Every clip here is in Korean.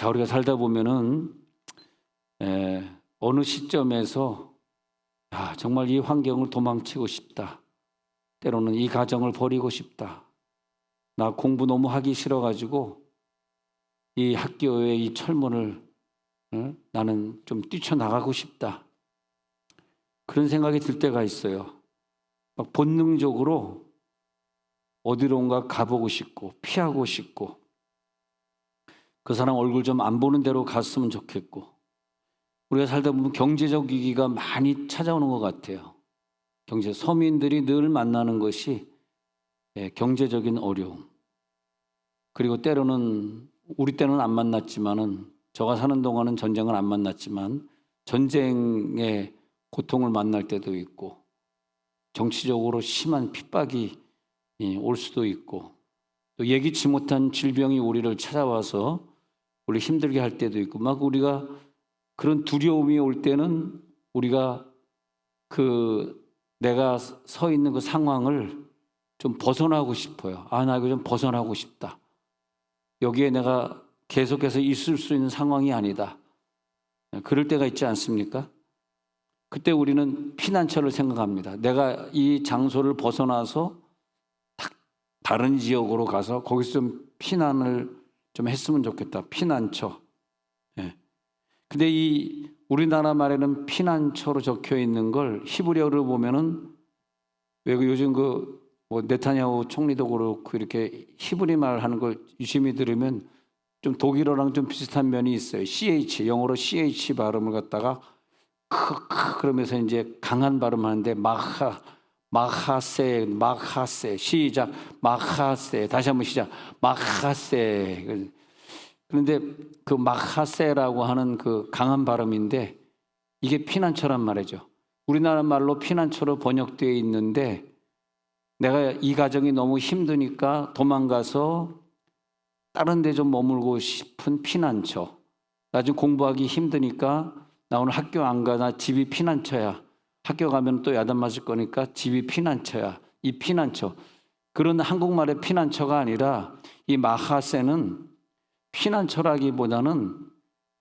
우리가 살다 보면은 어느 시점에서 정말 이 환경을 도망치고 싶다. 때로는 이 가정을 버리고 싶다. 나 공부 너무 하기 싫어가지고 이 학교의 이 철문을 나는 좀 뛰쳐나가고 싶다. 그런 생각이 들 때가 있어요. 막 본능적으로 어디론가 가보고 싶고 피하고 싶고 그 사람 얼굴 좀 안 보는 데로 갔으면 좋겠고 우리가 살다 보면 경제적 위기가 많이 찾아오는 것 같아요. 서민들이 늘 만나는 것이 경제적인 어려움. 그리고 때로는 우리 때는 안 만났지만은 저가 사는 동안은 전쟁을 안 만났지만 전쟁의 고통을 만날 때도 있고 정치적으로 심한 핍박이 올 수도 있고 또 예기치 못한 질병이 우리를 찾아와서 우리 힘들게 할 때도 있고 막 우리가 그런 두려움이 올 때는 우리가 내가 서 있는 그 상황을 좀 벗어나고 싶어요. 나 이거 좀 벗어나고 싶다. 여기에 내가 계속해서 있을 수 있는 상황이 아니다. 그럴 때가 있지 않습니까? 그때 우리는 피난처를 생각합니다. 내가 이 장소를 벗어나서 다른 지역으로 가서 거기서 좀 피난을 좀 했으면 좋겠다. 피난처. 근데 이 우리나라 말에는 피난처로 적혀 있는 걸 히브리어로 보면은 왜 요즘 네타냐후 총리도 그렇고 이렇게 히브리 말 하는 걸 유심히 들으면 좀 독일어랑 좀 비슷한 면이 있어요. CH, 영어로 CH 발음을 갖다가 그러면서 이제 강한 발음하는데 마하세 시작 마하세 다시 한번 시작 마하세. 그런데 그 마하세라고 하는 그 강한 발음인데 이게 피난처란 말이죠. 우리나라 말로 피난처로 번역되어 있는데 내가 이 가정이 너무 힘드니까 도망가서 다른 데 좀 머물고 싶은 피난처. 나 지금 공부하기 힘드니까 나 오늘 학교 안 가. 나 집이 피난처야. 학교 가면 또 야단 맞을 거니까 집이 피난처야. 이 피난처. 그런 한국말의 피난처가 아니라 이 마하세는 피난처라기보다는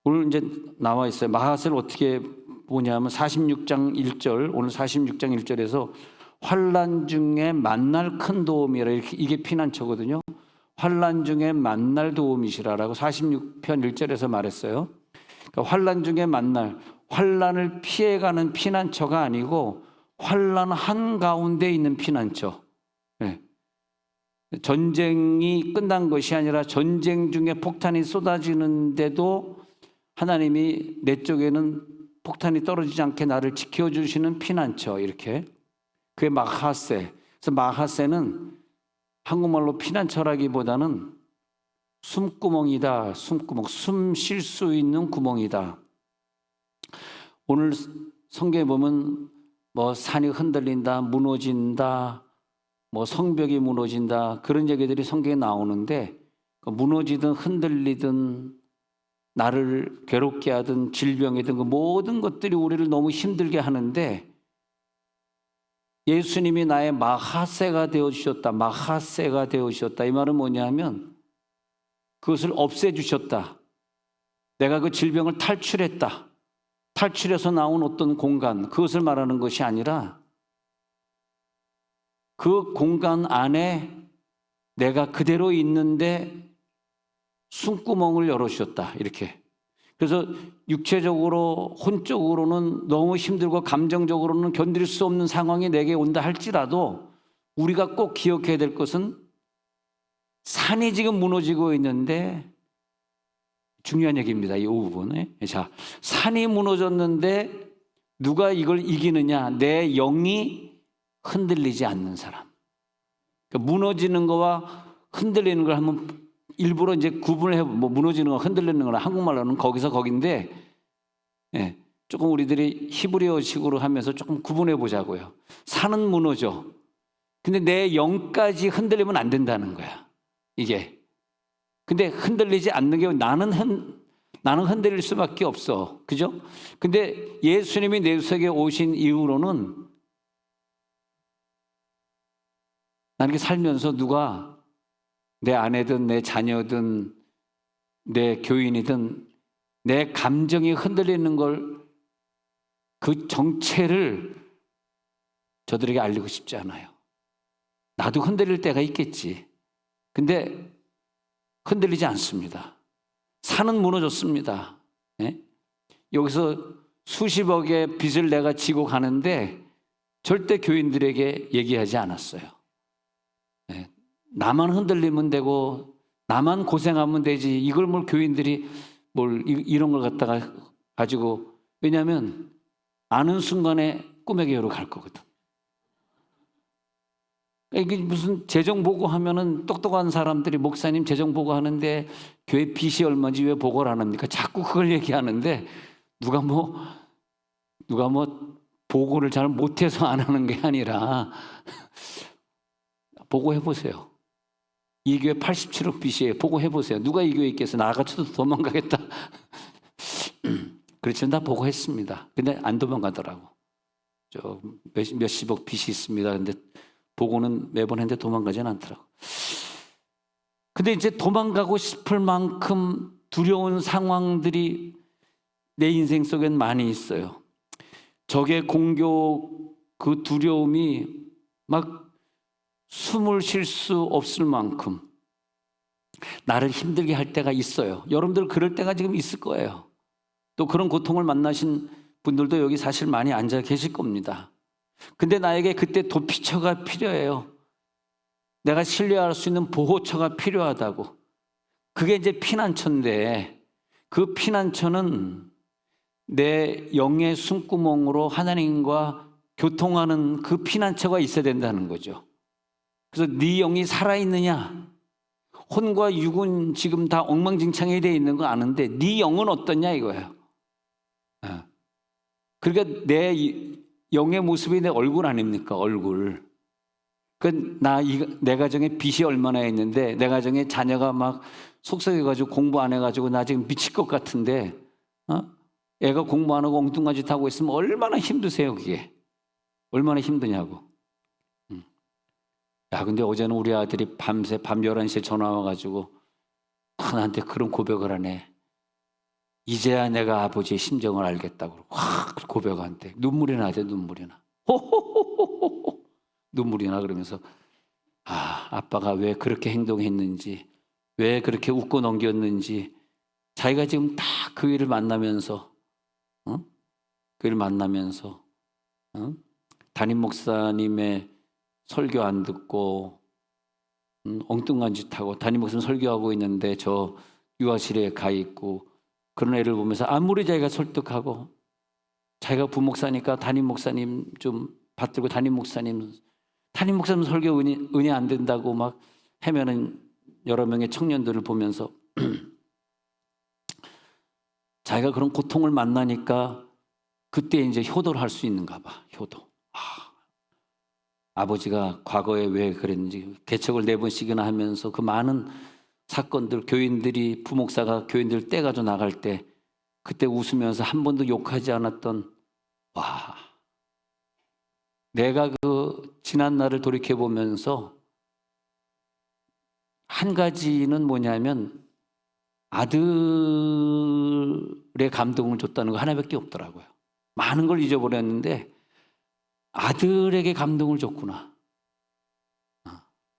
오늘 이제 나와 있어요. 마하세를 어떻게 보냐면 46장 1절, 오늘 46장 1절에서 환난 중에 만날 큰 도움이라 이게 피난처거든요. 환난 중에 만날 도움이시라라고 46편 1절에서 말했어요. 그러니까 환난 중에 만날, 환난을 피해가는 피난처가 아니고 환난 한가운데 있는 피난처. 전쟁이 끝난 것이 아니라 전쟁 중에 폭탄이 쏟아지는데도 하나님이 내 쪽에는 폭탄이 떨어지지 않게 나를 지켜주시는 피난처. 이렇게 그게 마하세. 그래서 마하세는 한국말로 피난처라기보다는 숨구멍이다. 숨 쉴 수 있는 구멍이다. 오늘 성경에 보면 산이 흔들린다, 무너진다, 성벽이 무너진다 그런 얘기들이 성경에 나오는데 무너지든 흔들리든 나를 괴롭게 하든 질병이든 그 모든 것들이 우리를 너무 힘들게 하는데 예수님이 나의 마하세가 되어주셨다. 마하세가 되어주셨다. 이 말은 뭐냐면 그것을 없애주셨다. 내가 그 질병을 탈출했다. 탈출해서 나온 어떤 공간, 그것을 말하는 것이 아니라 그 공간 안에 내가 그대로 있는데 숨구멍을 열어주셨다. 이렇게. 그래서 육체적으로, 혼적으로는 너무 힘들고 감정적으로는 견딜 수 없는 상황이 내게 온다 할지라도 우리가 꼭 기억해야 될 것은 산이 지금 무너지고 있는데 중요한 얘기입니다. 이 부분에. 자, 산이 무너졌는데 누가 이걸 이기느냐? 내 영이 흔들리지 않는 사람. 그러니까 무너지는 거와 흔들리는 걸 한번 일부러 이제 구분을 해보면 무너지는 거 흔들리는 거랑 한국말로는 거기서 거긴데 조금 우리들이 히브리어식으로 하면서 조금 구분해 보자고요. 산은 무너져. 근데 내 영까지 흔들리면 안 된다는 거야. 이게. 근데 흔들리지 않는 게 나는 흔들릴 수밖에 없어. 그죠? 근데 예수님이 내 속에 오신 이후로는 나는 이렇게 살면서 누가 내 아내든 내 자녀든 내 교인이든 내 감정이 흔들리는 걸, 그 정체를 저들에게 알리고 싶지 않아요. 나도 흔들릴 때가 있겠지. 근데 흔들리지 않습니다. 산은 무너졌습니다. 예? 여기서 수십억의 빚을 내가 지고 가는데 절대 교인들에게 얘기하지 않았어요. 예? 나만 흔들리면 되고 나만 고생하면 되지, 이걸 뭘 교인들이 이런 걸 갖다가 가지고, 왜냐하면 아는 순간에 꿈의 교회로 갈 거거든. 이게 무슨 재정 보고하면은 똑똑한 사람들이 목사님 재정 보고하는데 교회 빚이 얼마인지 왜 보고를 안 합니까? 자꾸 그걸 얘기하는데 누가 보고를 잘 못해서 안 하는 게 아니라 보고해 보세요. 이 교회 87억 빚이에요. 보고해 보세요. 누가 이 교회에 있겠어? 나 같아도 도망가겠다. 그렇지만 다 보고했습니다. 근데 안 도망가더라고. 저 몇십억 빚이 있습니다. 근데 보고는 매번 했는데 도망가지는 않더라고. 근데 이제 도망가고 싶을 만큼 두려운 상황들이 내 인생 속엔 많이 있어요. 적의 공격, 그 두려움이 막 숨을 쉴 수 없을 만큼 나를 힘들게 할 때가 있어요. 여러분들 그럴 때가 지금 있을 거예요. 또 그런 고통을 만나신 분들도 여기 사실 많이 앉아 계실 겁니다. 근데 나에게 그때 도피처가 필요해요. 내가 신뢰할 수 있는 보호처가 필요하다고. 그게 이제 피난처인데, 그 피난처는 내 영의 숨구멍으로 하나님과 교통하는 그 피난처가 있어야 된다는 거죠. 그래서 네 영이 살아있느냐? 혼과 육은 지금 다 엉망진창이 되어 있는 거 아는데 네 영은 어떠냐 이거예요. 그러니까 내 영의 모습이 내 얼굴 아닙니까? 얼굴. 내 가정에 빚이 얼마나 있는데, 내 가정에 자녀가 막 속썩여가지고 공부 안 해가지고 나 지금 미칠 것 같은데, 애가 공부 안 하고 엉뚱한 짓 하고 있으면 얼마나 힘드세요, 그게. 얼마나 힘드냐고. 야, 근데 어제는 우리 아들이 밤새 밤 11시에 전화 와가지고 나한테 그런 고백을 하네. 이제야 내가 아버지의 심정을 알겠다고 확 고백한테 눈물이 나대. 눈물이 나. 호호호호호 눈물이 나. 그러면서 아빠가 왜 그렇게 행동했는지, 왜 그렇게 웃고 넘겼는지, 자기가 지금 다 그 일을 만나면서 그 일을 만나면서 담임 목사님의 설교 안 듣고 엉뚱한 짓 하고, 담임 목사님 설교하고 있는데 저 유아실에 가 있고, 그런 애를 보면서 아무리 자기가 설득하고, 자기가 부목사니까 담임 목사님 좀 받들고 담임 목사님 설교 은혜 안 된다고 막 헤매는 여러 명의 청년들을 보면서 자기가 그런 고통을 만나니까 그때 이제 효도를 할 수 있는가 봐. 효도. 아버지가 과거에 왜 그랬는지 개척을 4번씩이나 하면서 그 많은 사건들, 교인들이, 부목사가 교인들 떼가지고 나갈 때 그때 웃으면서 한 번도 욕하지 않았던, 내가 그 지난 날을 돌이켜보면서 한 가지는 뭐냐면 아들의 감동을 줬다는 거 하나밖에 없더라고요. 많은 걸 잊어버렸는데 아들에게 감동을 줬구나.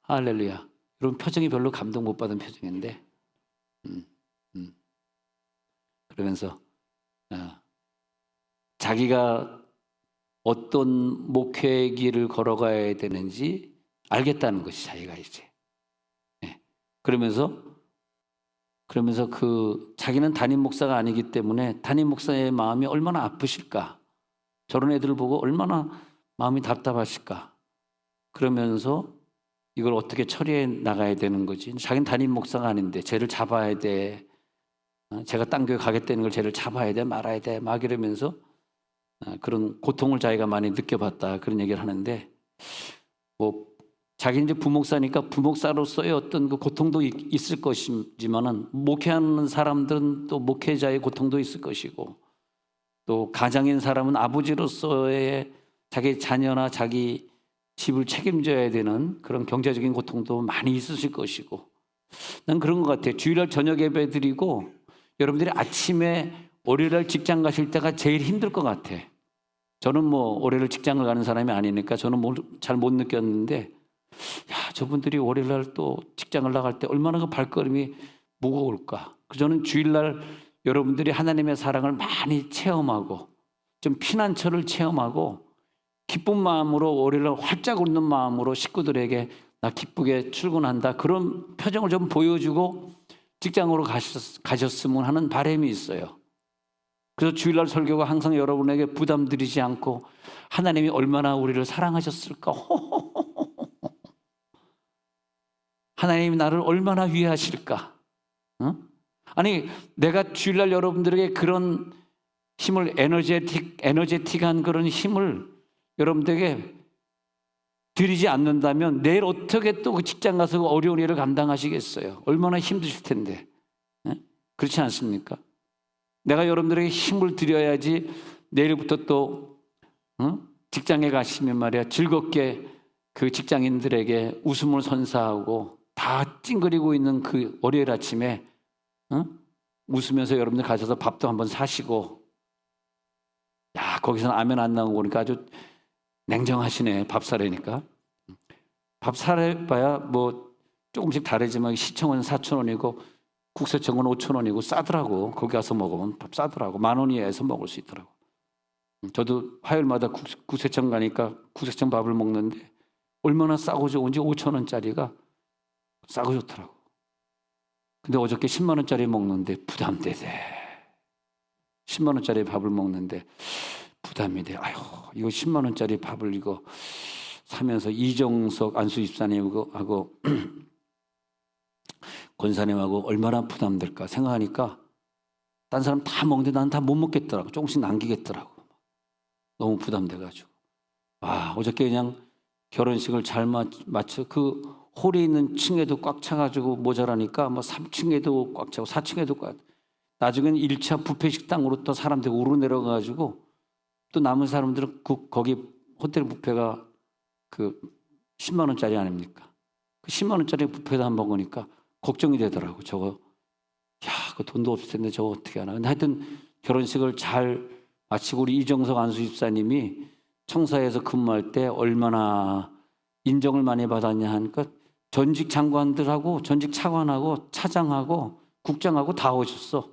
할렐루야. 여러분 표정이 별로 감동 못 받은 표정인데 그러면서 자기가 어떤 목회의 길을 걸어가야 되는지 알겠다는 것이 자기가 이제. 그러면서 그 자기는 담임 목사가 아니기 때문에 담임 목사의 마음이 얼마나 아프실까, 저런 애들을 보고 얼마나 마음이 답답하실까, 그러면서 이걸 어떻게 처리해 나가야 되는 거지. 자기는 담임 목사가 아닌데 쟤를 잡아야 돼, 제가 딴 교회 가겠다는 걸 쟤를 잡아야 돼 말아야 돼 막 이러면서 그런 고통을 자기가 많이 느껴봤다, 그런 얘기를 하는데, 자기는 이제 부목사니까 부목사로서의 어떤 그 고통도 있을 것이지만은, 목회하는 사람들은 또 목회자의 고통도 있을 것이고, 또 가장인 사람은 아버지로서의 자기 자녀나 자기 집을 책임져야 되는 그런 경제적인 고통도 많이 있으실 것이고, 난 그런 것 같아요. 주일날 저녁 예배 드리고 여러분들이 아침에 월요일날 직장 가실 때가 제일 힘들 것 같아. 저는 뭐 월요일 직장을 가는 사람이 아니니까 저는 잘 못 느꼈는데, 야, 저분들이 월요일날 또 직장을 나갈 때 얼마나 그 발걸음이 무거울까. 저는 주일날 여러분들이 하나님의 사랑을 많이 체험하고 좀 피난처를 체험하고 기쁜 마음으로 월요일날 활짝 웃는 마음으로 식구들에게 나 기쁘게 출근한다 그런 표정을 좀 보여주고 직장으로 가셨으면 하는 바람이 있어요. 그래서 주일날 설교가 항상 여러분에게 부담드리지 않고 하나님이 얼마나 우리를 사랑하셨을까, 하나님이 나를 얼마나 위하실까. 아니 내가 주일날 여러분들에게 그런 힘을 에너제틱한 그런 힘을 여러분들에게 드리지 않는다면 내일 어떻게 또 그 직장 가서 그 어려운 일을 감당하시겠어요? 얼마나 힘드실 텐데. 그렇지 않습니까? 내가 여러분들에게 힘을 드려야지 내일부터 또 직장에 가시면 말이야 즐겁게 그 직장인들에게 웃음을 선사하고 다 찡그리고 있는 그 월요일 아침에 웃으면서 여러분들 가셔서 밥도 한번 사시고, 야, 거기서는 아멘 안 나오고 그러니까 아주 냉정하시네. 밥 사래니까. 밥 사래봐야 뭐 조금씩 다르지만 시청은 4,000원이고 국세청은 5,000원이고 싸더라고. 거기 가서 먹으면 밥 싸더라고. 10,000원 이하에서 먹을 수 있더라고. 저도 화요일마다 국세청 가니까 국세청 밥을 먹는데 얼마나 싸고 좋은지 5,000원짜리가 싸고 좋더라고. 근데 어저께 10만 원짜리 먹는데 부담되대. 10만 원짜리 밥을 먹는데 부담이 돼. 아유, 이거 10만 원짜리 밥을 이거 사면서 이정석 안수 집사님하고 권사님하고 얼마나 부담될까 생각하니까 딴 사람 다 먹는데 난 다 못 먹겠더라고. 조금씩 남기겠더라고. 너무 부담돼가지고. 아, 어저께 그냥 결혼식을 잘 마쳐 그 홀에 있는 층에도 꽉 차가지고 모자라니까 뭐 3층에도 꽉 차고 4층에도 꽉. 나중에는 1차 뷔페 식당으로 또 사람들이 오르내려가가지고 또 남은 사람들은 거기 호텔 뷔페가 그 10만 원짜리 아닙니까? 그 10만 원짜리 뷔페도 안 먹으니까 걱정이 되더라고. 저거, 야, 그 돈도 없을 텐데 저거 어떻게 하나. 근데 하여튼 결혼식을 잘 마치고 우리 이정석 안수 집사님이 청사에서 근무할 때 얼마나 인정을 많이 받았냐 하니까 전직 장관들하고 전직 차관하고 차장하고 국장하고 다 오셨어.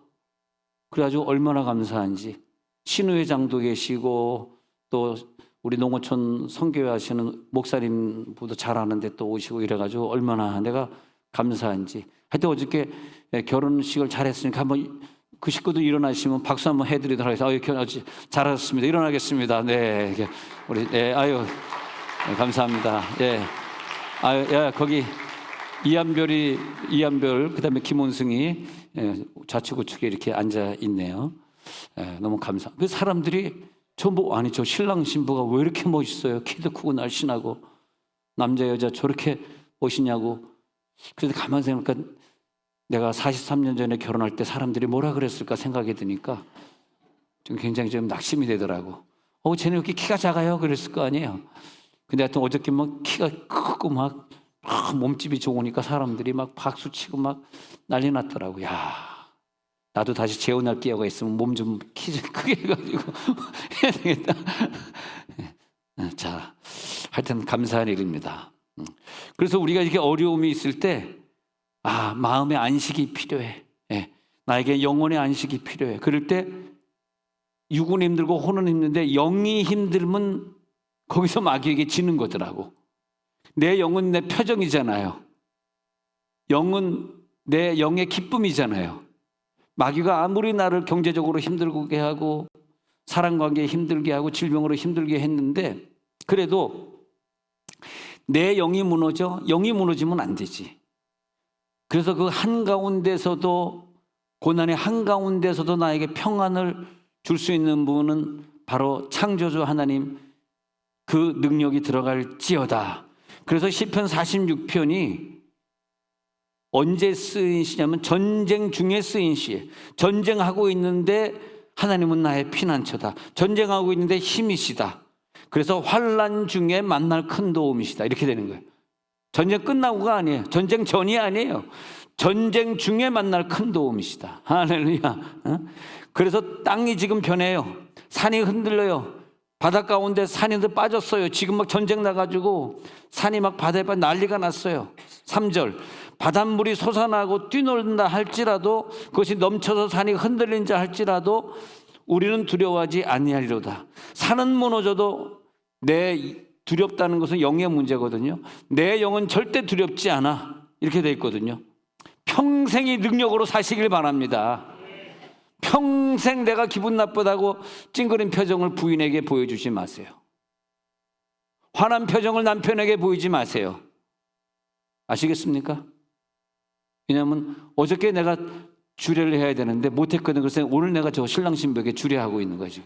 그래가지고 얼마나 감사한지. 신우회장도 계시고 또 우리 농어촌 선교회 하시는 목사님보다 잘하는데 또 오시고 이래가지고 얼마나 내가 감사한지. 하여튼 어저께 결혼식을 잘했으니까 한번 그 식구들 일어나시면 박수 한번 해드리도록 하겠습니다. 잘하셨습니다. 일어나겠습니다. 네, 우리 네, 아유 네, 감사합니다. 예, 아유, 야 거기 이한별 그다음에 김원승이 좌측 우측에 이렇게 앉아 있네요. 너무 감사. 그 사람들이 전부 아니 저 신랑 신부가 왜 이렇게 멋있어요? 키도 크고 날씬하고 남자 여자 저렇게 멋있냐고. 그래서 가만 생각하니까 내가 43년 전에 결혼할 때 사람들이 뭐라 그랬을까 생각이 드니까 좀 굉장히 좀 낙심이 되더라고. 쟤는 왜 이렇게 키가 작아요? 그랬을 거 아니에요. 근데 하여튼 어저께 막 키가 크고 막 몸집이 좋으니까 사람들이 막 박수치고 막 난리 났더라고. 야, 나도 다시 재혼할 기회가 있으면 몸 좀 키 좀 크게 해가지고 해야 되겠다. 자, 하여튼 감사한 일입니다. 그래서 우리가 이렇게 어려움이 있을 때 마음의 안식이 필요해. 나에게 영혼의 안식이 필요해. 그럴 때 육은 힘들고 혼은 힘든데 영이 힘들면 거기서 마귀에게 지는 거더라고. 내 영은 내 표정이잖아요. 영은 내 영의 기쁨이잖아요. 마귀가 아무리 나를 경제적으로 힘들게 하고 사랑관계에 힘들게 하고 질병으로 힘들게 했는데 그래도 내 영이 무너져? 영이 무너지면 안 되지. 그래서 그 한가운데서도 고난의 한가운데서도 나에게 평안을 줄 수 있는 분은 바로 창조주 하나님 그 능력이 들어갈지어다. 그래서 시편 46편이 언제 쓰인 시냐면 전쟁 중에 쓰인 시에 전쟁하고 있는데 하나님은 나의 피난처다. 전쟁하고 있는데 힘이시다. 그래서 환난 중에 만날 큰 도움이시다. 이렇게 되는 거예요. 전쟁 끝나고가 아니에요. 전쟁 전이 아니에요. 전쟁 중에 만날 큰 도움이시다. 할렐루야. 그래서 땅이 지금 변해요. 산이 흔들려요. 바닷가 가운데 산이 빠졌어요. 지금 막 전쟁 나가지고 산이 막 바다에 난리가 났어요. 3절, 바닷물이 솟아나고 뛰놀다 할지라도 그것이 넘쳐서 산이 흔들린자 할지라도 우리는 두려워하지 아니하리로다. 산은 무너져도 내 두렵다는 것은 영의 문제거든요. 내 영은 절대 두렵지 않아. 이렇게 돼 있거든요. 평생이 능력으로 사시길 바랍니다. 평생 내가 기분 나쁘다고 찡그린 표정을 부인에게 보여주지 마세요. 화난 표정을 남편에게 보이지 마세요. 아시겠습니까? 왜냐하면 어저께 내가 주례를 해야 되는데 못했거든. 그래서 오늘 내가 저 신랑 신부에게 주례하고 있는 거지.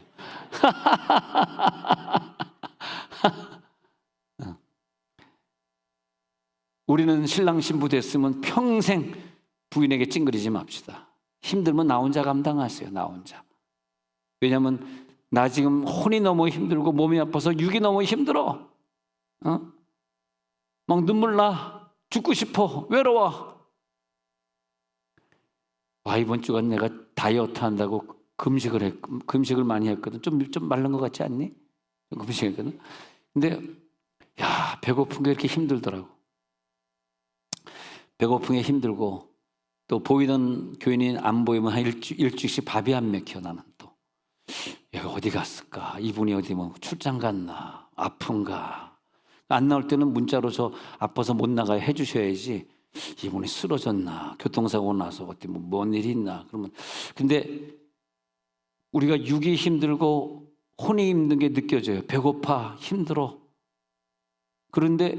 우리는 신랑 신부 됐으면 평생 부인에게 찡그리지 맙시다. 힘들면 나 혼자 감당하세요. 나 혼자. 왜냐하면 나 지금 혼이 너무 힘들고 몸이 아파서 육이 너무 힘들어. 막 눈물 나. 죽고 싶어. 외로워. 이번 주간 내가 다이어트 한다고 금식을 많이 했거든. 좀 마른 것 같지 않니? 금식했거든. 근데 배고픈 게 이렇게 힘들더라고. 배고픈 게 힘들고 또 보이던 교인이 안 보이면 한 일주일씩 밥이 안 먹혀. 나는 또 얘가 어디 갔을까? 이분이 어디 뭐 출장 갔나? 아픈가? 안 나올 때는 문자로 저 아파서 못 나가요 해주셔야지. 이분이 쓰러졌나? 교통사고 나서 어디 뭔 일이 있나? 그러면 근데 우리가 육이 힘들고 혼이 힘든 게 느껴져요. 배고파, 힘들어. 그런데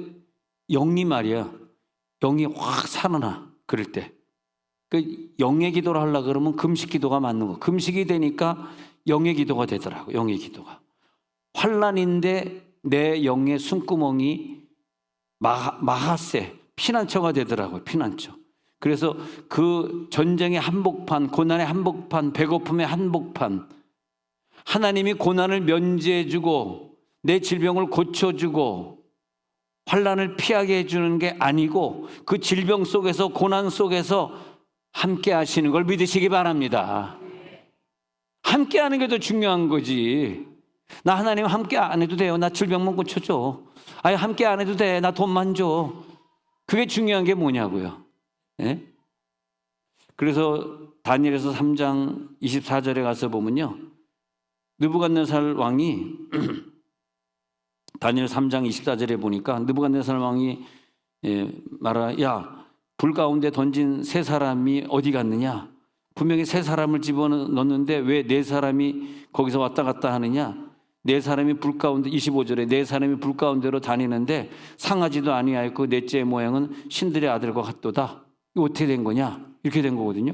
영이 말이야. 영이 확 살아나. 그럴 때. 그 영의 기도를 하려고 그러면 금식 기도가 맞는 거. 금식이 되니까 영의 기도가 되더라고. 영의 기도가. 환난인데 내 영의 숨구멍이 마하세, 피난처가 되더라고요. 피난처. 그래서 그 전쟁의 한복판, 고난의 한복판, 배고픔의 한복판, 하나님이 고난을 면제해주고 내 질병을 고쳐주고 환난을 피하게 해주는 게 아니고 그 질병 속에서 고난 속에서 함께 하시는 걸 믿으시기 바랍니다. 함께 하는 게 더 중요한 거지. 나 하나님 함께 안 해도 돼요. 나 질병만 고쳐줘. 함께 안 해도 돼. 나 돈만 줘. 그게 중요한 게 뭐냐고요. 예? 그래서 다니엘에서 3장 24절에 가서 보면요. 느부갓네살 왕이 다니엘 3장 24절에 보니까 느부갓네살 왕이 말하라. 야, 불 가운데 던진 세 사람이 어디 갔느냐? 분명히 세 사람을 집어넣었는데 왜 네 사람이 거기서 왔다 갔다 하느냐? 네 사람이 불 가운데 25절에 네 사람이 불 가운데로 다니는데 상하지도 아니하였고 넷째의 모양은 신들의 아들과 같도다. 이거 어떻게 된 거냐? 이렇게 된 거거든요.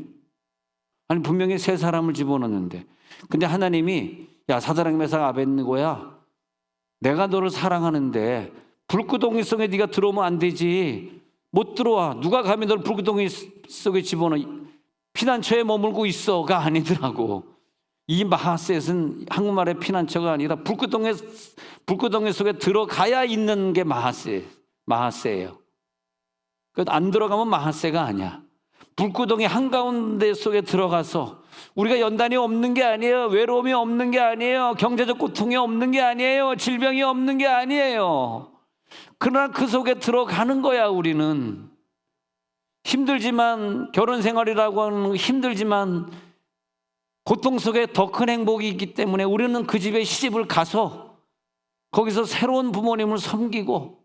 아니 분명히 세 사람을 집어넣었는데 근데 하나님이 야 사드락 메삭 아벳느고야 내가 너를 사랑하는데 불구덩이 속에 네가 들어오면 안 되지. 못 들어와. 누가 감히 너를 불구덩이 속에 집어넣어. 피난처에 머물고 있어가 아니더라고. 이 마하셋은 한국말의 피난처가 아니라 불구덩이 속에 들어가야 있는 게 마하세예요. 안 들어가면 마하세가 아니야. 불구덩이 한가운데 속에 들어가서 우리가 연단이 없는 게 아니에요. 외로움이 없는 게 아니에요. 경제적 고통이 없는 게 아니에요. 질병이 없는 게 아니에요. 그러나 그 속에 들어가는 거야. 우리는 힘들지만 결혼 생활이라고 하는 건 힘들지만 고통 속에 더 큰 행복이 있기 때문에 우리는 그 집에 시집을 가서 거기서 새로운 부모님을 섬기고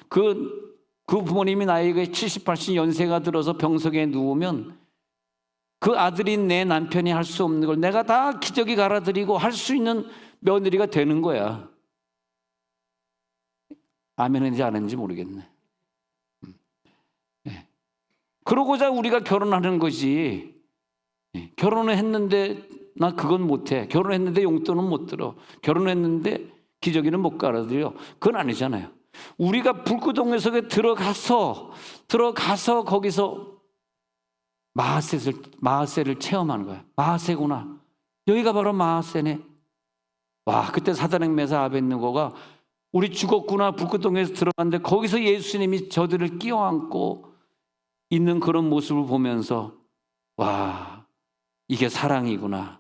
그 부모님이 나이가 70, 80 연세가 들어서 병석에 누우면 그 아들인 내 남편이 할 수 없는 걸 내가 다 기저귀 갈아드리고 할 수 있는 며느리가 되는 거야. 아멘 했는지 안 했는지 모르겠네. 그러고자 우리가 결혼하는 거지. 결혼을 했는데 나 그건 못해. 결혼했는데 용돈은 못 들어. 결혼했는데 기저귀는 못 갈아드려. 그건 아니잖아요. 우리가 불구덩이 속에 들어가서 거기서 마하세를 체험하는 거야. 마하세구나. 여기가 바로 마하세네. 와, 그때 사드락 메삭 아벳느고가 우리 죽었구나. 불구덩이에서 들어갔는데 거기서 예수님이 저들을 끼어안고 있는 그런 모습을 보면서 와, 이게 사랑이구나.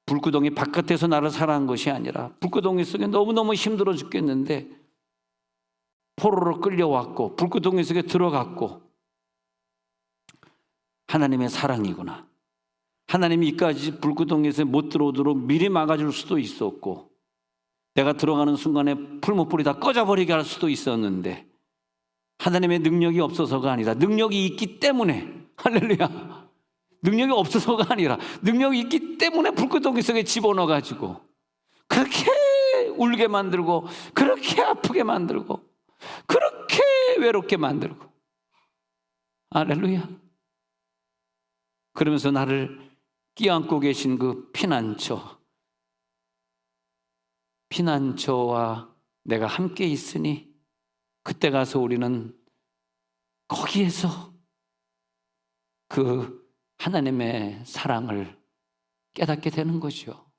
불구덩이 바깥에서 나를 사랑한 것이 아니라 불구덩이 속에 너무너무 힘들어 죽겠는데 포로로 끌려왔고 불구덩이 속에 들어갔고 하나님의 사랑이구나. 하나님이 이까지 불구덩이에서 못 들어오도록 미리 막아줄 수도 있었고 내가 들어가는 순간에 풀무불이 다 꺼져버리게 할 수도 있었는데 하나님의 능력이 없어서가 아니라 능력이 있기 때문에, 할렐루야, 능력이 없어서가 아니라 능력이 있기 때문에 불구덩이 속에 집어넣어가지고 그렇게 울게 만들고 그렇게 아프게 만들고 그렇게 외롭게 만들고, 할렐루야. 그러면서 나를 끼안고 계신 그 피난처와 내가 함께 있으니 그때 가서 우리는 거기에서 그 하나님의 사랑을 깨닫게 되는 거죠.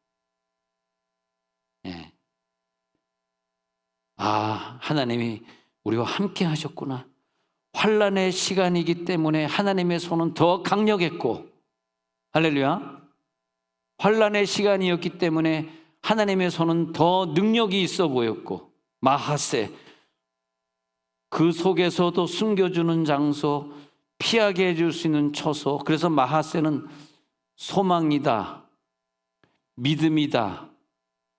예. 아, 하나님이 우리와 함께 하셨구나. 환난의 시간이기 때문에 하나님의 손은 더 강력했고, 할렐루야, 환난의 시간이었기 때문에 하나님의 손은 더 능력이 있어 보였고, 마하세, 그 속에서도 숨겨주는 장소, 피하게 해줄 수 있는 처소. 그래서 마하세는 소망이다, 믿음이다,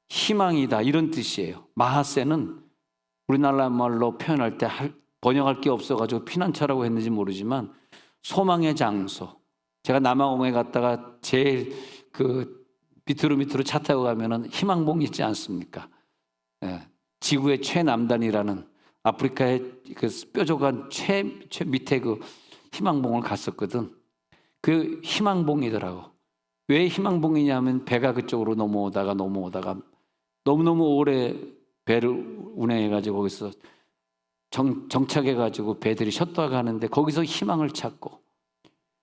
희망이다, 이런 뜻이에요. 마하세는 우리나라 말로 표현할 때 번역할 게 없어가지고 피난처라고 했는지 모르지만 소망의 장소. 제가 남아공에 갔다가 제일 그 밑으로 차 타고 가면은 희망봉 있지 않습니까? 예, 지구의 최남단이라는 아프리카의 그 뾰족한 최 밑에 그 희망봉을 갔었거든. 그 희망봉이더라고. 왜 희망봉이냐면 배가 그쪽으로 넘어오다가 너무너무 오래 배를 운행해가지고 거기서 정착해가지고 배들이 셔터 가는데 거기서 희망을 찾고,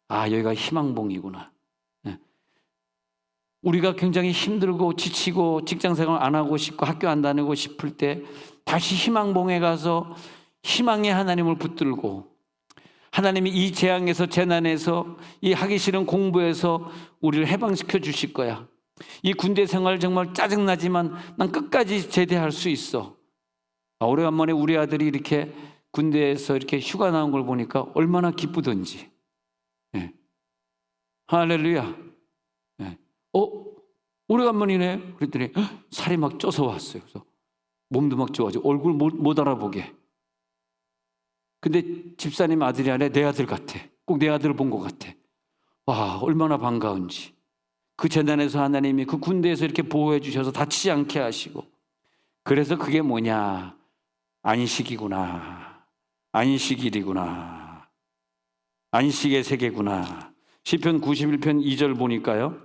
아, 여기가 희망봉이구나. 우리가 굉장히 힘들고 지치고 직장생활 안 하고 싶고 학교 안 다니고 싶을 때 다시 희망봉에 가서 희망의 하나님을 붙들고, 하나님이 이 재앙에서 재난에서 이 하기 싫은 공부에서 우리를 해방시켜 주실 거야. 이 군대 생활 정말 짜증나지만 난 끝까지 제대할 수 있어. 오래간만에 우리 아들이 이렇게 군대에서 이렇게 휴가 나온 걸 보니까 얼마나 기쁘던지. 네. 할렐루야. 네. 오래간만이네. 그랬더니 살이 막 쪄서 왔어요. 그래서 몸도 막 좋아지고 얼굴 못 알아보게. 근데 집사님 아들이 아니라 내 아들 같아. 꼭 내 아들을 본 것 같아. 와, 얼마나 반가운지. 그 재난에서 하나님이 그 군대에서 이렇게 보호해 주셔서 다치지 않게 하시고, 그래서 그게 뭐냐, 안식이구나, 안식일이구나, 안식의 세계구나. 시편 91편 2절 보니까요,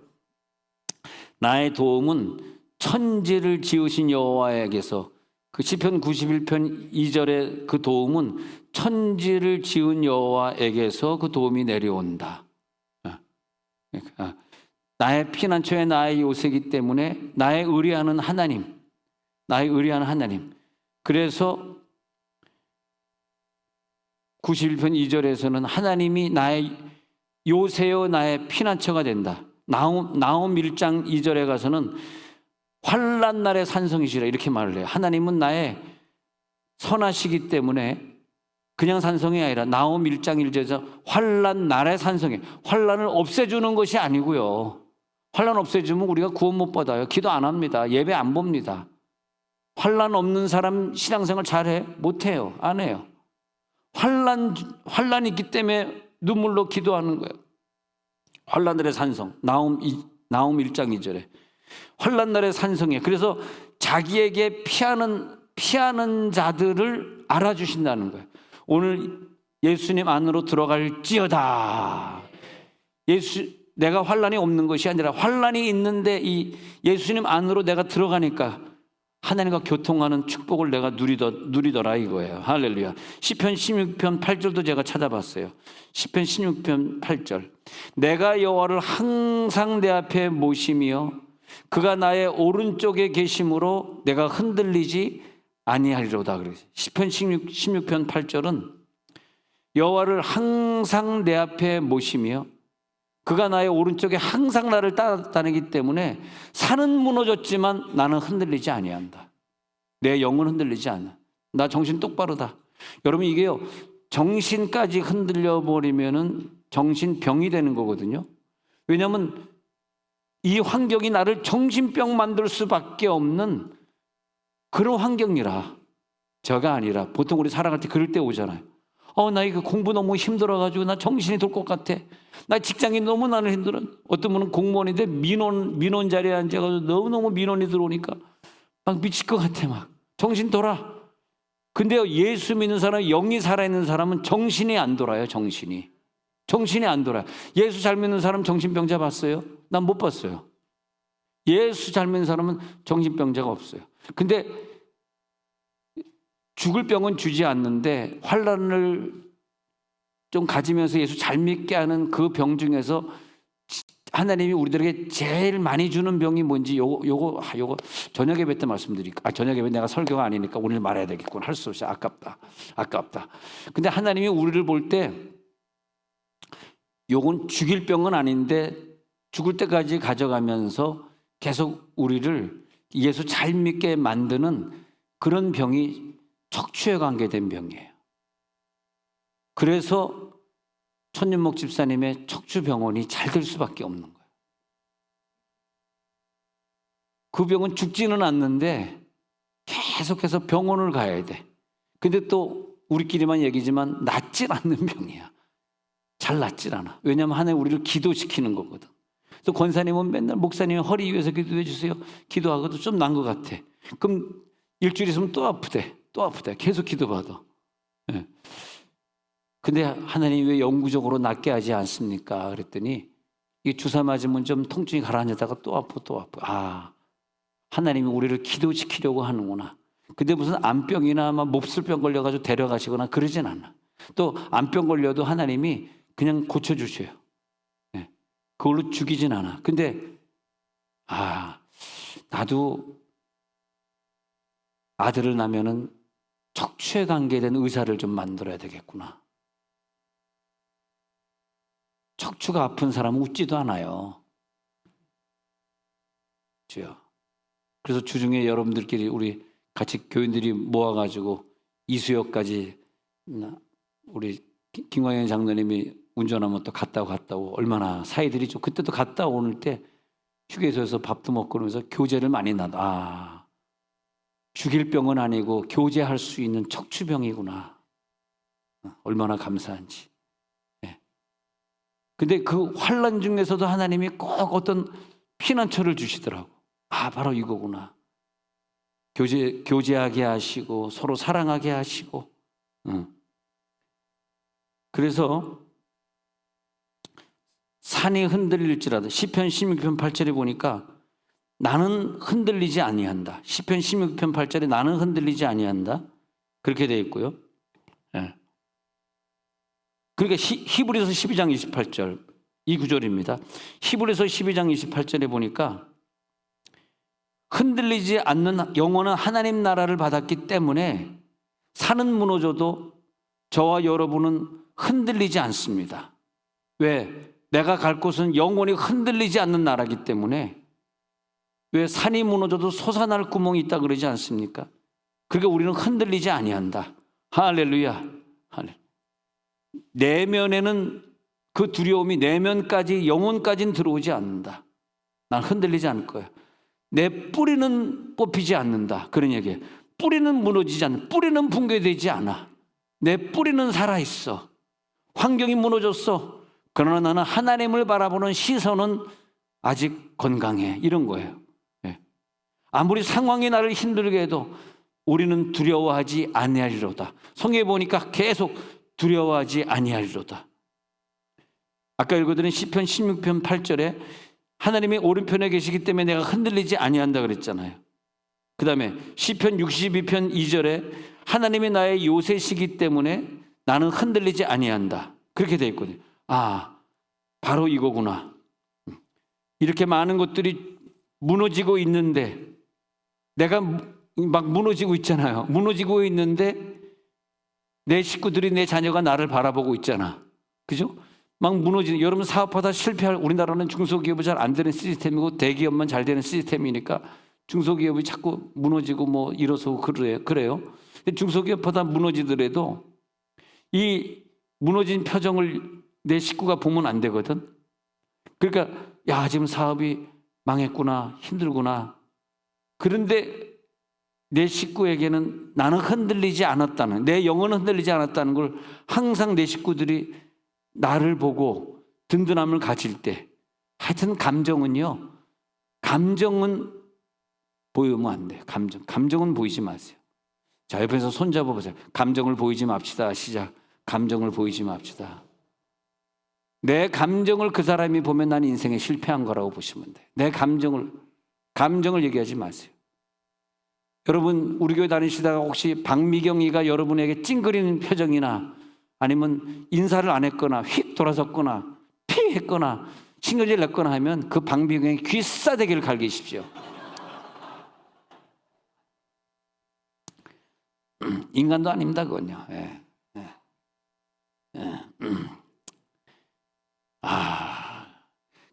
나의 도움은 천지를 지으신 여호와에게서, 그 시편 91편 2절의 그 도움은 천지를 지은 여호와에게서 그 도움이 내려온다. 나의 피난처에 나의 요새이기 때문에 나의 의뢰하는 하나님, 나의 의뢰하는 하나님. 그래서 91편 2절에서는 하나님이 나의 요새요 나의 피난처가 된다. 나홈 1장 2절에 가서는 환난 날의 산성이시라 이렇게 말을 해요. 하나님은 나의 선하시기 때문에 그냥 산성이 아니라 나홈 1장 1절에서 환난 날의 산성이, 환난을 없애주는 것이 아니고요. 환난 없애주면 우리가 구원 못 받아요. 기도 안 합니다. 예배 안 봅니다. 환난 없는 사람 신앙생활 잘해? 못해요. 안 해요. 환난이 있기 때문에 눈물로 기도하는 거예요. 환난날의 산성, 나홈 1장 2절에 환난날의 산성이에요. 그래서 자기에게 피하는 자들을 알아주신다는 거예요. 오늘 예수님 안으로 들어갈지어다. 내가 환난이 없는 것이 아니라 환난이 있는데 이 예수님 안으로 내가 들어가니까 하나님과 교통하는 축복을 내가 누리더라 이거예요. 할렐루야. 시편 16편 8절도 제가 찾아봤어요. 시편 16편 8절. 내가 여호와를 항상 내 앞에 모시며 그가 나의 오른쪽에 계심으로 내가 흔들리지 아니하리로다. 그래서 시편 16편 8절은 여호와를 항상 내 앞에 모시며 그가 나의 오른쪽에 항상 나를 따라다니기 때문에 산은 무너졌지만 나는 흔들리지 아니한다. 내 영은 흔들리지 않아. 나 정신 똑바로다. 여러분, 이게요, 정신까지 흔들려 버리면은 정신병이 되는 거거든요. 왜냐하면 이 환경이 나를 정신병 만들 수밖에 없는 그런 환경이라. 저가 아니라 보통 우리 살아갈 때 그럴 때 오잖아요. 나 이거 공부 너무 힘들어가지고 나 정신이 돌 것 같아. 나 직장이 너무 나는 힘들어. 어떤 분은 공무원인데 민원 자리에 앉아가지고 너무너무 민원이 들어오니까 막 미칠 것 같아. 막 정신 돌아. 근데요, 예수 믿는 사람, 영이 살아있는 사람은 정신이 안 돌아요. 정신이 안 돌아요. 예수 잘 믿는 사람 정신병자 봤어요? 난 못 봤어요. 예수 잘 믿는 사람은 정신병자가 없어요. 근데 죽을 병은 주지 않는데 환난을 좀 가지면서 예수 잘 믿게 하는 그 병 중에서 하나님이 우리들에게 제일 많이 주는 병이 뭔지 요거 저녁 예배 때 말씀드릴까? 저녁 예배 내가 설교가 아니니까 오늘 말해야 되겠구나. 할 수 없이 아깝다. 근데 하나님이 우리를 볼 때 요건 죽일 병은 아닌데 죽을 때까지 가져가면서 계속 우리를 예수 잘 믿게 만드는 그런 병이 척추에 관계된 병이에요. 그래서 천윤목 집사님의 척추병원이 잘 될 수밖에 없는 거예요. 그 병은 죽지는 않는데 계속해서 병원을 가야 돼. 근데 또 우리끼리만 얘기지만 낫질 않는 병이야. 잘 낫질 않아. 왜냐하면 하나님 우리를 기도시키는 거거든. 또 권사님은 맨날 목사님 허리 위에서 기도해 주세요. 기도하고도 좀 난 것 같아. 그럼 일주일 있으면 또 아프대. 계속 기도받아. 네. 근데 하나님이 왜 영구적으로 낫게 하지 않습니까? 그랬더니 이 주사 맞으면 좀 통증이 가라앉았다가 또 아파. 하나님이 우리를 기도시키려고 하는구나. 근데 무슨 암병이나 막 몹쓸병 걸려가지고 데려가시거나 그러진 않아. 또 암병 걸려도 하나님이 그냥 고쳐주셔요. 네. 그걸로 죽이진 않아. 근데 나도 아들을 낳으면은 척추에 관계된 의사를 좀 만들어야 되겠구나. 척추가 아픈 사람은 웃지도 않아요. 주여. 그래서 주중에 여러분들끼리 우리 같이 교인들이 모아가지고 이수역까지 우리 김광현 장로님이 운전하면 또 갔다 오고 얼마나 사이들이 좀 그때도 갔다 오는 때 휴게소에서 밥도 먹고 그러면서 교제를 많이 나눠. 죽일 병은 아니고 교제할 수 있는 척추병이구나. 얼마나 감사한지. 네. 근데 그 환난 중에서도 하나님이 꼭 어떤 피난처를 주시더라고. 바로 이거구나. 교제하게 하시고 서로 사랑하게 하시고. 그래서 산이 흔들릴지라도 시편 16편 8절에 보니까 나는 흔들리지 아니한다. 시편 16편 8절에 나는 흔들리지 아니한다. 그렇게 되어 있고요. 네. 그러니까 히브리서 12장 28절 이 구절입니다. 히브리서 12장 28절에 보니까 흔들리지 않는 영원한 하나님 나라를 받았기 때문에 산은 무너져도 저와 여러분은 흔들리지 않습니다. 왜? 내가 갈 곳은 영원히 흔들리지 않는 나라이기 때문에. 왜? 산이 무너져도 솟아날 구멍이 있다 그러지 않습니까? 그러니까 우리는 흔들리지 아니한다. 할렐루야. 내면에는 그 두려움이 내면까지 영혼까지는 들어오지 않는다. 난 흔들리지 않을 거야. 내 뿌리는 뽑히지 않는다. 그런 얘기예요. 뿌리는 무너지지 않는다. 뿌리는 붕괴되지 않아. 내 뿌리는 살아있어. 환경이 무너졌어. 그러나 나는 하나님을 바라보는 시선은 아직 건강해. 이런 거예요. 아무리 상황이 나를 힘들게 해도 우리는 두려워하지 아니하리로다. 성경에 보니까 계속 두려워하지 아니하리로다. 아까 읽어드린 시편 16편 8절에 하나님이 오른편에 계시기 때문에 내가 흔들리지 아니한다 그랬잖아요. 그 다음에 시편 62편 2절에 하나님이 나의 요새시기 때문에 나는 흔들리지 아니한다. 그렇게 되어 있거든요. 바로 이거구나. 이렇게 많은 것들이 무너지고 있는데 내가 막 무너지고 있잖아요. 무너지고 있는데 내 식구들이, 내 자녀가 나를 바라보고 있잖아. 그죠? 막 무너지는, 여러분 사업하다 실패할, 우리나라는 중소기업이 잘 안 되는 시스템이고 대기업만 잘 되는 시스템이니까 중소기업이 자꾸 무너지고 뭐 일어서고 그래요. 근데 중소기업보다 무너지더라도 이 무너진 표정을 내 식구가 보면 안 되거든. 그러니까 야, 지금 사업이 망했구나, 힘들구나. 그런데 내 식구에게는 나는 흔들리지 않았다는, 내 영혼은 흔들리지 않았다는 걸 항상 내 식구들이 나를 보고 든든함을 가질 때, 하여튼 감정은 보이면 안 돼요. 감정은 보이지 마세요. 자, 옆에서 손잡아 보세요. 감정을 보이지 맙시다. 시작. 감정을 보이지 맙시다. 내 감정을 그 사람이 보면 난 인생에 실패한 거라고 보시면 돼요. 내 감정을 얘기하지 마세요. 여러분, 우리 교회 다니시다가 혹시 박미경이가 여러분에게 찡그리는 표정이나 아니면 인사를 안 했거나 휙 돌아섰거나 피했거나 신경질 냈거나 하면 그 박미경의 귀싸대기를 갈기십시오. 인간도 아닙니다, 그건요. 예.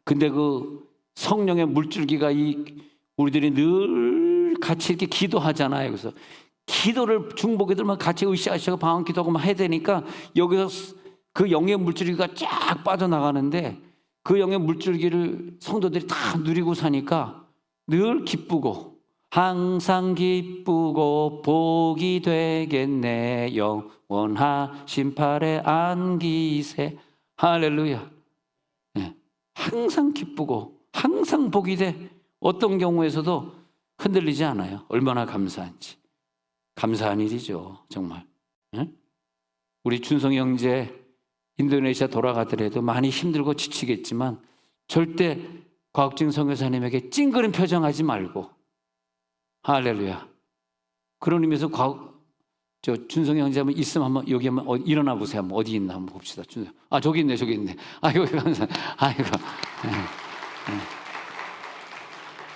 근데 그 성령의 물줄기가 우리들이 늘 같이 이렇게 기도하잖아요. 그래서 기도를 중보기들만 같이 으쌰으쌰 방언 기도하고 막 해야 되니까 여기서 그 영의 물줄기가 쫙 빠져나가는데 그 영의 물줄기를 성도들이 다 누리고 사니까 늘 기쁘고 항상 기쁘고 복이 되겠네 영원하신 팔에 안기세. 할렐루야. 네. 항상 기쁘고 항상 복이 돼. 어떤 경우에서도 흔들리지 않아요. 얼마나 감사한지. 감사한 일이죠, 정말. 네? 우리 준성이 형제 인도네시아 돌아가더라도 많이 힘들고 지치겠지만 절대 곽진 선교사님에게 찡그린 표정하지 말고, 할렐루야. 그런 의미에서 준성이 형제 한번 있으면 한번 여기 한번 일어나 보세요. 한번 어디 있나 한번 봅시다. 저기 있네, 저기 있네. 여기 감사. 아이고.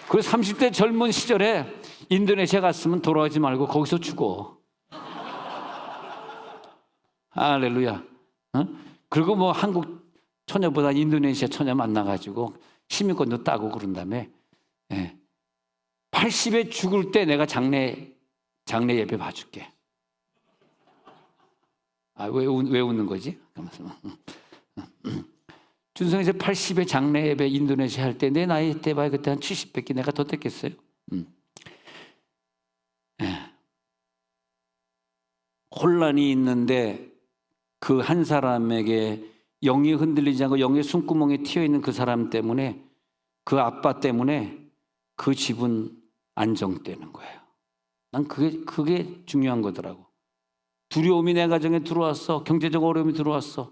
그리고 30대 젊은 시절에 인도네시아 갔으면 돌아가지 말고 거기서 죽어. 할렐루야. 그리고 뭐 한국 처녀보다 인도네시아 처녀 만나가지고 시민권도 따고 그런 다음에 80에 죽을 때 내가 장례 예배 봐줄게. 왜 웃는 거지? 준성이 이제 80에 장례 예배 인도네시아 할 때 내 나이 때 봐야 그때 한 70밖에 내가 더 됐겠어요. 혼란이 있는데 그 한 사람에게 영이 흔들리지 않고 영의 숨구멍에 튀어 있는 그 사람 때문에, 그 아빠 때문에 그 집은 안정되는 거예요. 난 그게 중요한 거더라고. 두려움이 내 가정에 들어왔어. 경제적 어려움이 들어왔어.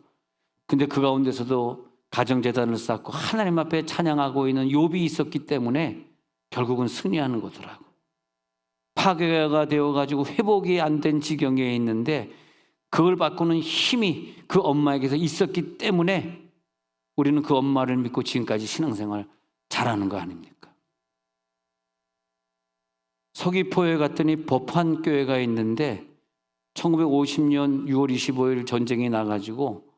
근데 그 가운데서도 가정재단을 쌓고 하나님 앞에 찬양하고 있는 욥이 있었기 때문에 결국은 승리하는 거더라고. 파괴가 되어가지고 회복이 안 된 지경에 있는데 그걸 바꾸는 힘이 그 엄마에게서 있었기 때문에 우리는 그 엄마를 믿고 지금까지 신앙생활 잘하는 거 아닙니까? 서귀포에 갔더니 법환교회가 있는데 1950년 6월 25일 전쟁이 나가지고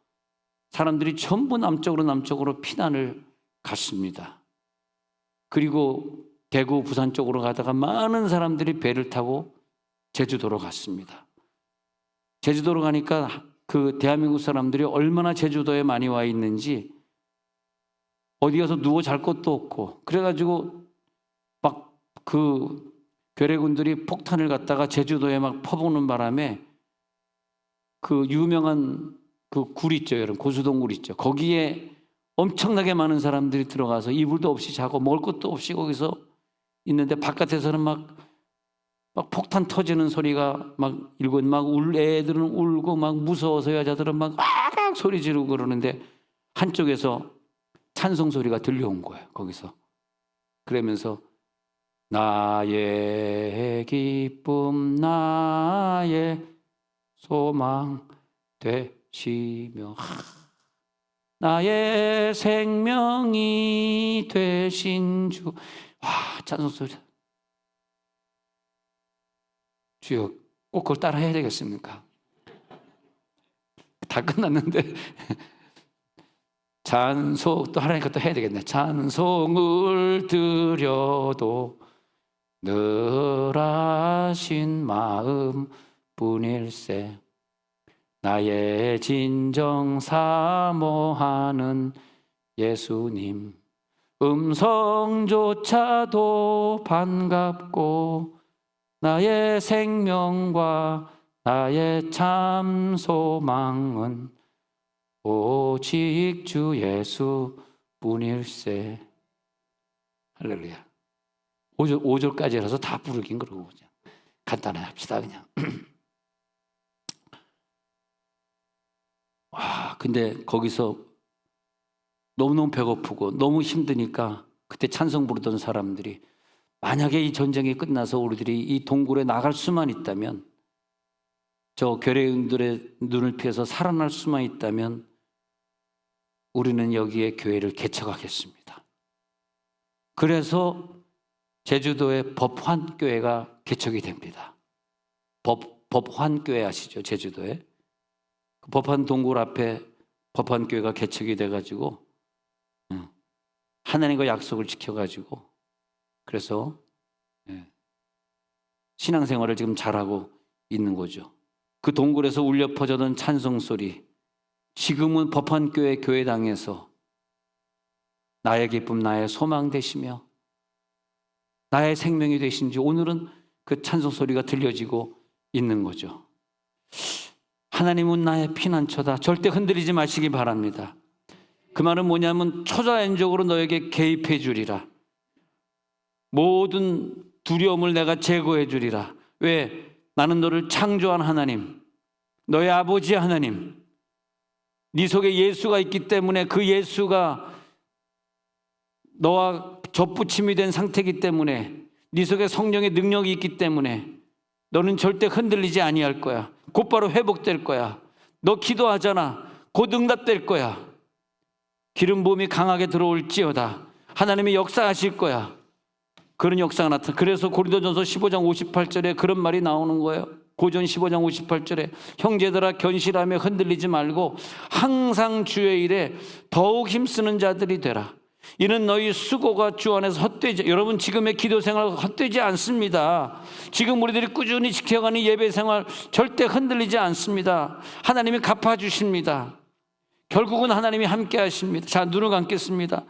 사람들이 전부 남쪽으로 피난을 갔습니다. 그리고 대구, 부산 쪽으로 가다가 많은 사람들이 배를 타고 제주도로 갔습니다. 제주도로 가니까 그 대한민국 사람들이 얼마나 제주도에 많이 와 있는지 어디 가서 누워 잘 곳도 없고, 그래가지고 막 그 괴뢰군들이 폭탄을 갖다가 제주도에 막 퍼부는 바람에 그 유명한 그 굴 있죠, 여러분. 고수동 굴 있죠. 거기에 엄청나게 많은 사람들이 들어가서 이불도 없이 자고 먹을 것도 없이 거기서 있는데 바깥에서는 막 폭탄 터지는 소리가 막 일고 막 애들은 울고 막 무서워서 여자들은 막 소리 지르고 그러는데 한쪽에서 찬송 소리가 들려온 거예요. 거기서 그러면서 나의 기쁨 나의 소망 되시며 나의 생명이 되신 주. 와, 찬송 소리. 주여, 꼭 그걸 따라 해야 되겠습니까? 다 끝났는데 또 하나님께 또 해야 되겠네. 찬송을 드려도 늘 하신 마음 뿐일세. 나의 진정 사모하는 예수님, 음성조차도 반갑고 나의 생명과 나의 참 소망은 오직 주 예수 뿐일세. 할렐루야. 5절까지라서 다 부르긴 그러고 그냥 간단히 합시다 그냥. 와, 근데 거기서 너무너무 배고프고 너무 힘드니까 그때 찬송 부르던 사람들이 만약에 이 전쟁이 끝나서 우리들이 이 동굴에 나갈 수만 있다면, 저 괴뢰인들의 눈을 피해서 살아날 수만 있다면 우리는 여기에 교회를 개척하겠습니다. 그래서 제주도에 법환교회가 개척이 됩니다. 법환교회 아시죠? 제주도에 법환 동굴 앞에 법환교회가 개척이 돼가지고 하나님과 약속을 지켜가지고 그래서 신앙생활을 지금 잘하고 있는 거죠. 그 동굴에서 울려 퍼져던 찬송소리, 지금은 법환교회 교회당에서 나의 기쁨, 나의 소망 되시며 나의 생명이 되신지 오늘은 그 찬송소리가 들려지고 있는 거죠. 하나님은 나의 피난처다. 절대 흔들리지 마시기 바랍니다. 그 말은 뭐냐면 초자연적으로 너에게 개입해 주리라. 모든 두려움을 내가 제거해 주리라. 왜? 나는 너를 창조한 하나님, 너의 아버지 하나님, 네 속에 예수가 있기 때문에 그 예수가 너와 접붙임이 된 상태이기 때문에, 네 속에 성령의 능력이 있기 때문에 너는 절대 흔들리지 아니할 거야. 곧바로 회복될 거야. 너 기도하잖아. 곧 응답될 거야. 기름 부음이 강하게 들어올지어다. 하나님이 역사하실 거야. 그런 역사가 나타나. 그래서 고린도전서 15장 58절에 그런 말이 나오는 거예요. 고전 15장 58절에 형제들아 견실하며 흔들리지 말고 항상 주의 일에 더욱 힘쓰는 자들이 되라. 이는 너희 수고가 주 안에서 헛되지. 여러분 지금의 기도 생활 헛되지 않습니다. 지금 우리들이 꾸준히 지켜가는 예배 생활 절대 흔들리지 않습니다. 하나님이 갚아주십니다. 결국은 하나님이 함께 하십니다. 자, 눈을 감겠습니다.